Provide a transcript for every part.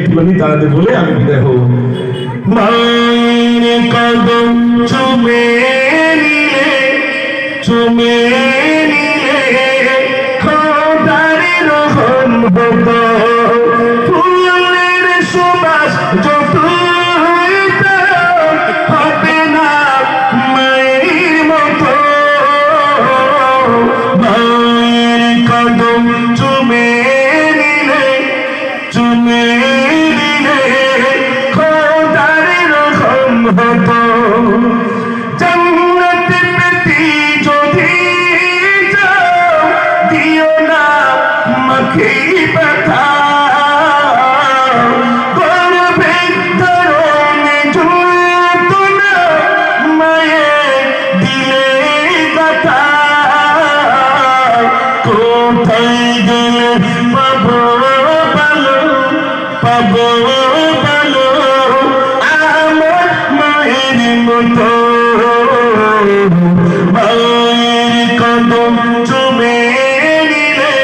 একটুখানি দাঁড়াতে বলে আমি বিদায় হব। মায়ের কদম চুমে নিলে চুমে নিলে খোদার রহম হতো, ফুলের সুবাস যত হবে না মায়ের মতো। মায়ের কদম চুমে নিলে চুমে নিলে খোদার রহম হতো। জান্নাত পেতে যদি যাও দিও না মাকে ব্যথা, গর্বে ধরনে যন্ত্রণা মায়ের দিলে ব্যথা। কোথায় গেলে পাবো ভালো পাবো ভালো আমার মায়ের মতো। মায়ের কদম চুমে নিলে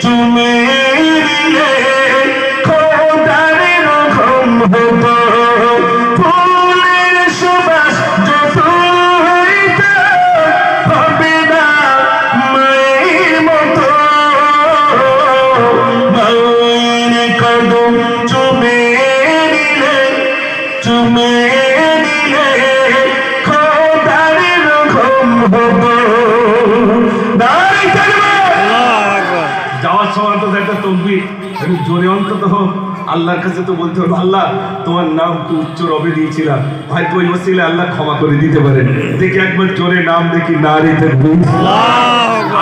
চুমে নিলে খোদার রহম হতো, ফুলের সুবাস যত হবে না মায়ের মতো। মায়ের কদম চুমে নিলে চুমে নিলে খোদার রহম হতো। যাওয়ার সময় তো একটা তকবীর একটু জোরে অন্তত হোক, আল্লাহর কাছে তো বলতে হবে আল্লাহ তোমার নাম তো উচ্চ রবে দিয়েছিলাম, হয়তো ওই ওসিলে আল্লাহ ক্ষমা করে দিতে পারেন। দেখি একবার জোরে নাম দেখি না রেতে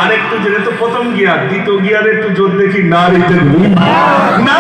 আর একটু জোরে, তো প্রথম গিয়ার, দ্বিতীয় গিয়ারে একটু জোর দেখি না রেতে না